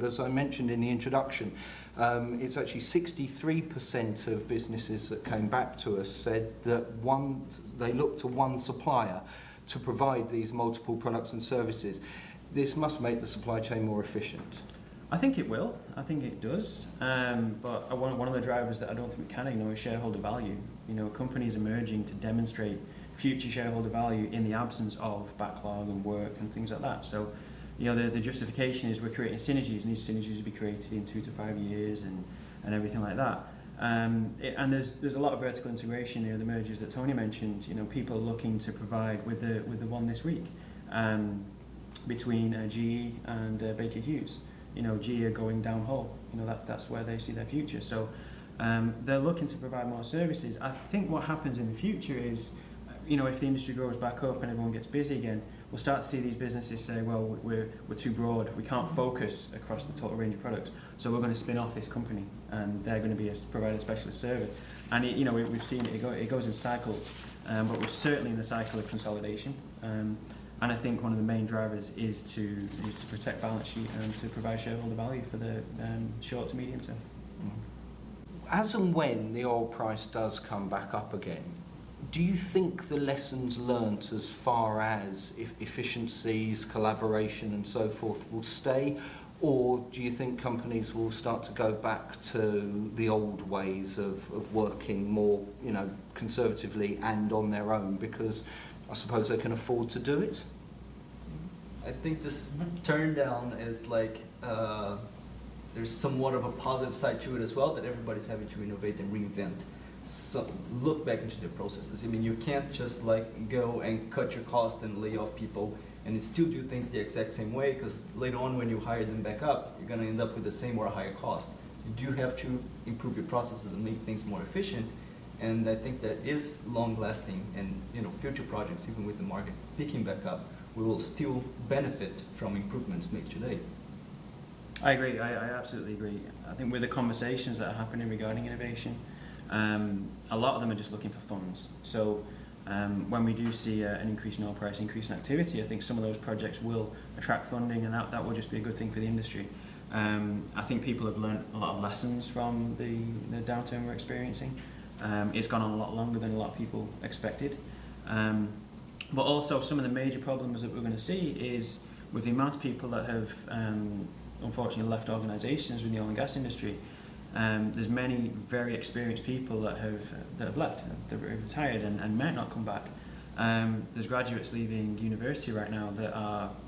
As I mentioned in the introduction, it's actually 63% of businesses that came back to us said that they look to one supplier to provide these multiple products and services. This must make the supply chain more efficient. I think it will. I think it does. But one of the drivers that I don't think we can ignore is shareholder value. You know, companies emerging to demonstrate future shareholder value in the absence of backlog and work and things like that. So, you know, the justification is we're creating synergies, and these synergies will be created in 2 to 5 years and everything like that. And there's a lot of vertical integration. You know, the mergers that Tony mentioned. You know, people are looking to provide with the one this week between GE and Baker Hughes. You know, GE are going downhole. You know, that's where they see their future. So they're looking to provide more services. I think what happens in the future is, you know, if the industry grows back up and everyone gets busy again, we'll start to see these businesses say, well, we're too broad, we can't focus across the total range of products, so we're going to spin off this company, and they're going to provide a specialist service. And you know, we've seen it goes in cycles, but we're certainly in the cycle of consolidation. And I think one of the main drivers is to protect balance sheet and to provide shareholder value for the short to medium term. As and when the oil price does come back up again, do you think the lessons learnt as far as efficiencies, collaboration and so forth will stay? Or do you think companies will start to go back to the old ways of working more, you know, conservatively and on their own, because I suppose they can afford to do it? I think this turn down is like, there's somewhat of a positive side to it as well, that everybody's having to innovate and reinvent. So look back into their processes. I mean, you can't just like go and cut your cost and lay off people and still do things the exact same way, because later on when you hire them back up, you're going to end up with the same or a higher cost. You do have to improve your processes and make things more efficient, and I think that is long-lasting, and you know, future projects, even with the market picking back up, we will still benefit from improvements made today. I agree. I absolutely agree. I think with the conversations that are happening regarding innovation, a lot of them are just looking for funds. So when we do see an increase in oil price, increase in activity, I think some of those projects will attract funding, and that will just be a good thing for the industry. I think people have learned a lot of lessons from the downturn we're experiencing. It's gone on a lot longer than a lot of people expected. But also some of the major problems that we're going to see is with the amount of people that have unfortunately left organisations in the oil and gas industry. There's many very experienced people that have left, that have retired and might not come back. There's graduates leaving university right now that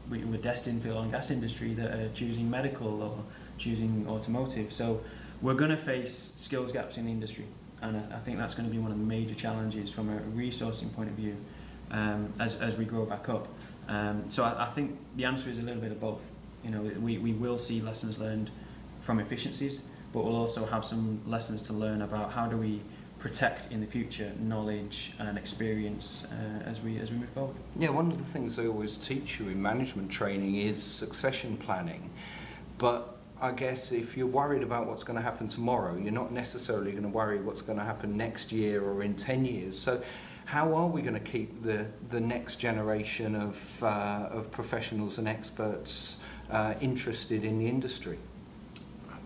were destined for the oil and gas industry, that are choosing medical or choosing automotive. So we're going to face skills gaps in the industry, and I think that's going to be one of the major challenges from a resourcing point of view as we grow back up. So I think the answer is a little bit of both. You know, we will see lessons learned from efficiencies, but we'll also have some lessons to learn about how do we protect in the future knowledge and experience as we move forward. Yeah, one of the things they always teach you in management training is succession planning. But I guess if you're worried about what's going to happen tomorrow, you're not necessarily going to worry what's going to happen next year or in 10 years. So how are we going to keep the next generation of professionals and experts interested in the industry?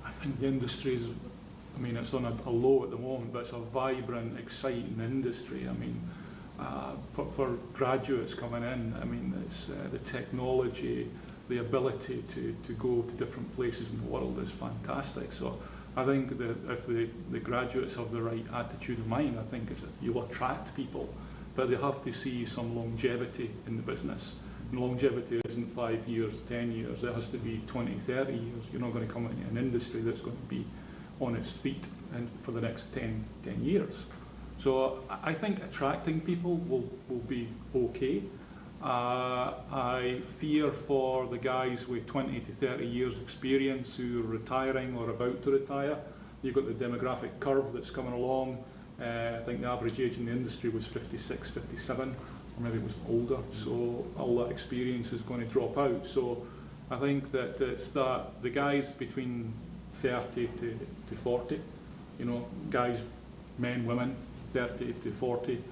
I think the industry is, I mean, it's on a low at the moment, but it's a vibrant, exciting industry. I mean, for graduates coming in, I mean, it's the technology, the ability to go to different places in the world is fantastic. So I think that if the graduates have the right attitude of mind, I think you'll attract people, but they have to see some longevity in the business. And longevity isn't 5 years, 10 years, it has to be 20, 30 years. You're not going to come into an industry that's going to be on its feet and for the next 10 years. So I think attracting people will be okay. I fear for the guys with 20 to 30 years experience who are retiring or about to retire. You've got the demographic curve that's coming along. I think the average age in the industry was 56, 57, or maybe it was older, so all that experience is going to drop out. So I think that it's that the guys between 30 to 40, you know, guys, men, women, 30 to 40,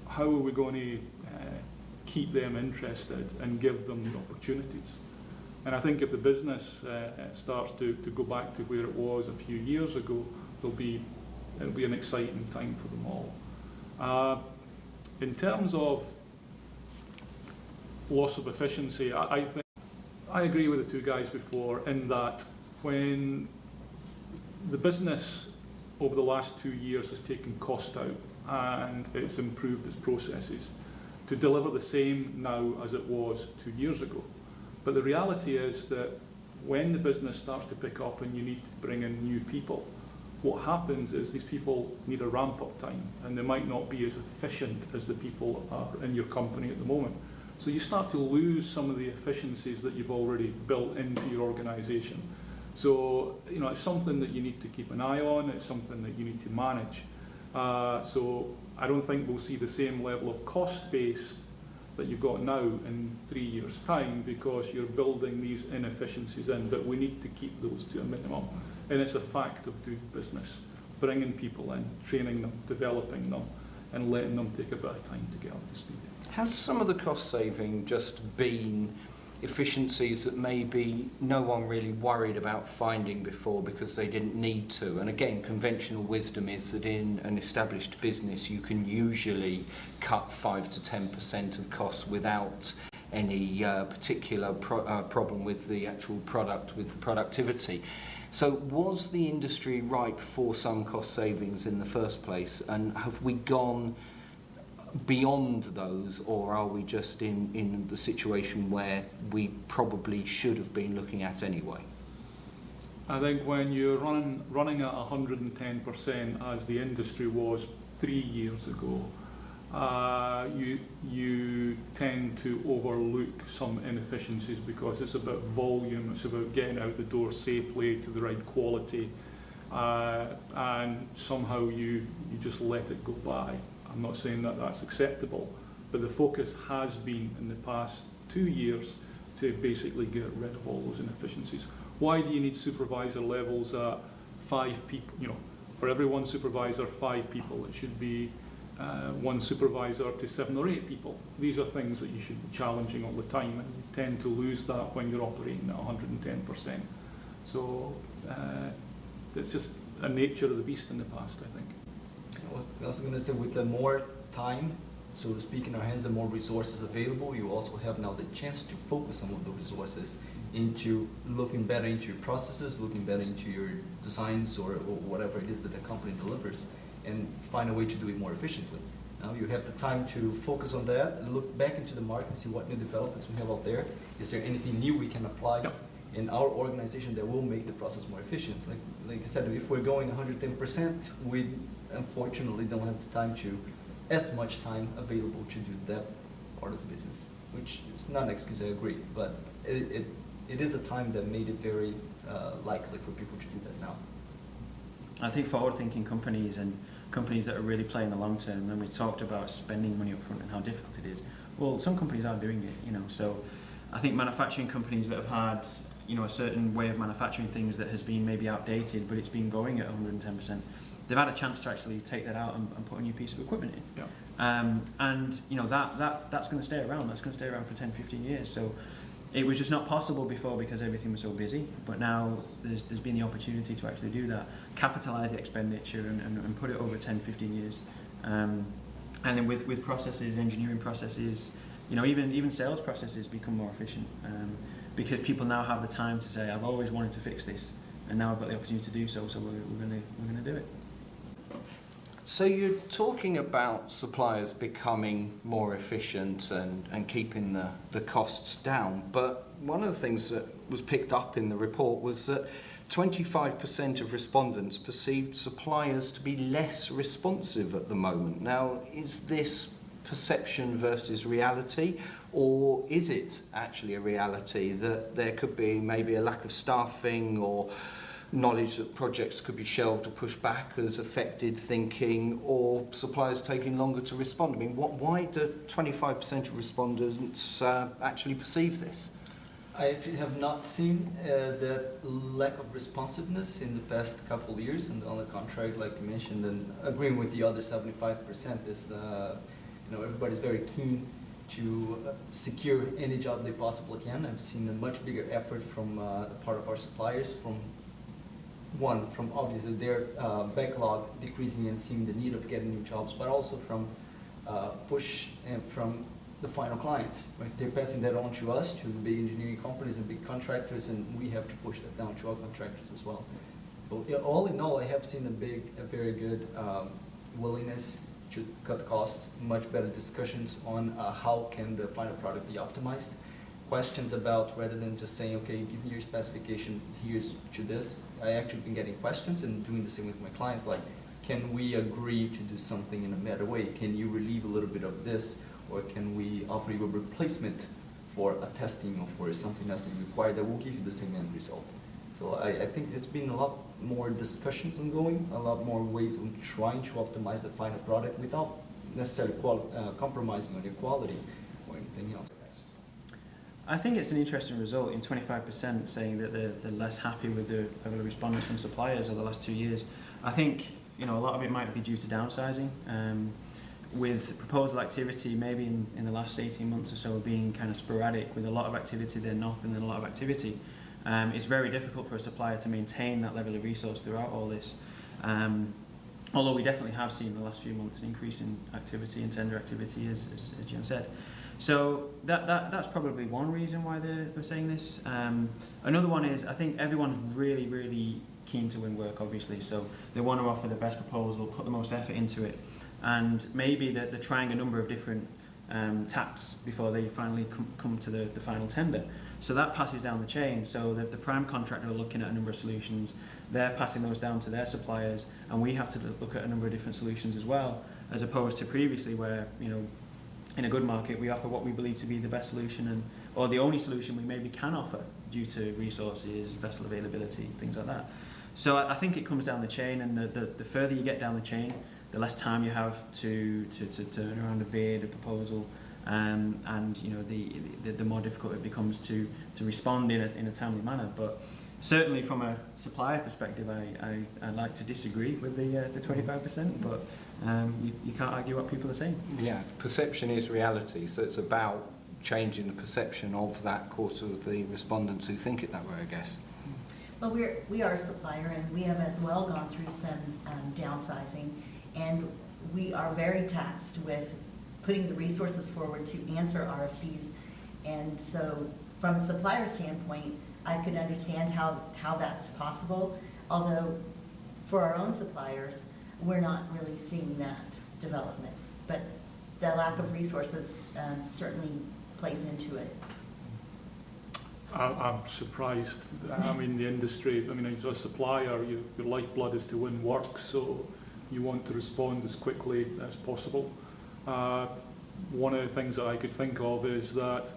how are we going to keep them interested and give them the opportunities? And I think if the business starts to go back to where it was a few years ago, it'll be an exciting time for them all. In terms of loss of efficiency, I think I agree with the two guys before in that when the business over the last 2 years has taken cost out and it's improved its processes to deliver the same now as it was 2 years ago. But the reality is that when the business starts to pick up and you need to bring in new people, what happens is these people need a ramp-up time and they might not be as efficient as the people are in your company at the moment. So you start to lose some of the efficiencies that you've already built into your organisation. So, you know, it's something that you need to keep an eye on, it's something that you need to manage. So I don't think we'll see the same level of cost base that you've got now in 3 years' time because you're building these inefficiencies in, but we need to keep those to a minimum. And it's a fact of doing business, bringing people in, training them, developing them, and letting them take a bit of time to get up to speed. Has some of the cost saving just been efficiencies that maybe no one really worried about finding before because they didn't need to? And again, conventional wisdom is that in an established business you can usually cut 5 to 10% of costs without any particular problem with the actual product, with the productivity. So was the industry ripe for some cost savings in the first place, and have we gone beyond those, or are we just in the situation where we probably should have been looking at anyway? I think when you're running at 110% as the industry was 3 years ago, you tend to overlook some inefficiencies because it's about volume, it's about getting out the door safely to the right quality, and somehow you just let it go by. I'm not saying that that's acceptable, but the focus has been in the past 2 years to basically get rid of all those inefficiencies. Why do you need supervisor levels at 5 people? You know, for every one supervisor, 5 people. It should be one supervisor to 7 or 8 people. These are things that you should be challenging all the time, and you tend to lose that when you're operating at 110%. So it's just a nature of the beast in the past, I think. I was also going to say, with the more time, so to speak, in our hands and more resources available, you also have now the chance to focus some of the resources into looking better into your processes, looking better into your designs or whatever it is that the company delivers, and find a way to do it more efficiently. Now you have the time to focus on that and look back into the market and see what new developments we have out there. Is there anything new we can apply in our organization that will make the process more efficient? Like I said, if we're going 110%, we unfortunately don't have the time as much time available to do that part of the business, which is not an excuse, I agree, but it is a time that made it very likely for people to do that now. I think forward-thinking companies and companies that are really playing the long term, and we talked about spending money up front and how difficult it is. Well, some companies are doing it, you know. So I think manufacturing companies that have had, you know, a certain way of manufacturing things that has been maybe outdated, but it's been going at 110%. They've had a chance to actually take that out and put a new piece of equipment in. Yeah. And you know that's going to stay around. That's going to stay around for 10, 15 years. So it was just not possible before because everything was so busy. But now there's been the opportunity to actually do that, capitalise the expenditure and put it over 10, 15 years. And then with processes, engineering processes, you know, even sales processes become more efficient because people now have the time to say, I've always wanted to fix this, and now I've got the opportunity to do so. So we're going to do it. So you're talking about suppliers becoming more efficient and keeping the costs down, but one of the things that was picked up in the report was that 25% of respondents perceived suppliers to be less responsive at the moment. Now, is this perception versus reality, or is it actually a reality that there could be maybe a lack of staffing or knowledge that projects could be shelved or pushed back has affected thinking, or suppliers taking longer to respond? I mean, why do 25% of respondents actually perceive this? I actually have not seen that lack of responsiveness in the past couple of years, and on the contrary, like you mentioned, and agreeing with the other 75% is, you know, everybody's very keen to secure any job they possibly can. I've seen a much bigger effort from the part of our suppliers, from obviously their backlog decreasing and seeing the need of getting new jobs, but also from push and from the final clients. Right? They're passing that on to us, to the big engineering companies and big contractors, and we have to push that down to our contractors as well. So yeah, all in all, I have seen a very good willingness to cut costs, much better discussions on how can the final product be optimized. Questions about, rather than just saying, okay, give me your specification, here's to this. I actually been getting questions and doing the same with my clients, like, can we agree to do something in a better way? Can you relieve a little bit of this? Or can we offer you a replacement for a testing or for something else that you require that will give you the same end result? So I think it's been a lot more discussions ongoing, a lot more ways of trying to optimize the final product without necessarily compromising on your quality or anything else. I think it's an interesting result in 25% saying that they're less happy with the level of respondents from suppliers over the last 2 years. I think a lot of it might be due to downsizing. With proposal activity maybe in the last 18 months or so being kind of sporadic, with a lot of activity then nothing, then a lot of activity. It's very difficult for a supplier to maintain that level of resource throughout all this. Although we definitely have seen in the last few months an increase in activity and tender activity, as Jan said. So that's probably one reason why they're saying this. Another one is I think everyone's really, really keen to win work, obviously. So they want to offer the best proposal, put the most effort into it. And maybe they're trying a number of different tacts before they finally come to the final tender. So that passes down the chain. So the prime contractor are looking at a number of solutions. They're passing those down to their suppliers, and we have to look at a number of different solutions as well, as opposed to previously where, in a good market, we offer what we believe to be the best solution or the only solution we maybe can offer due to resources, vessel availability, things like that. So I think it comes down the chain, and the further you get down the chain, the less time you have to turn around a bid, a proposal, and the more difficult it becomes to respond in a timely manner. But certainly from a supplier perspective, I like to disagree with the 25%, but you can't argue what people are saying. Yeah, perception is reality, so it's about changing the perception of that course of the respondents who think it that way, I guess. Well, we are a supplier, and we have as well gone through some downsizing, and we are very taxed with putting the resources forward to answer RFPs. And so from a supplier standpoint, I could understand how that's possible, although for our own suppliers, we're not really seeing that development. But the lack of resources certainly plays into it. I'm surprised. I mean, the industry, as a supplier, your lifeblood is to win work, so you want to respond as quickly as possible. One of the things that I could think of is that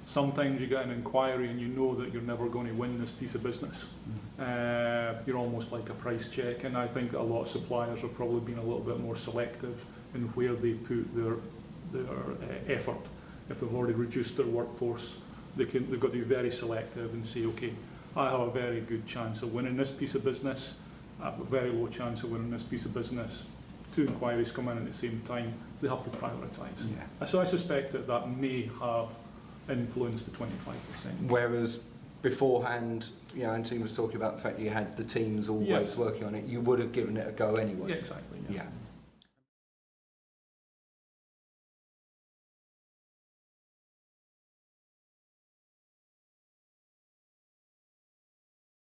sometimes you get an inquiry and you know that you're never going to win this piece of business. You're almost like a price check, and I think a lot of suppliers have probably been a little bit more selective in where they put their effort. If they've already reduced their workforce, they've got to be very selective and say, okay, I have a very good chance of winning this piece of business. I have a very low chance of winning this piece of business. 2 inquiries come in at the same time. They have to prioritise. Yeah. So I suspect that may have influenced the 25%. Whereas beforehand, Anthony was talking about the fact that you had the teams always working on it. You would have given it a go anyway. Yeah, exactly. Yeah.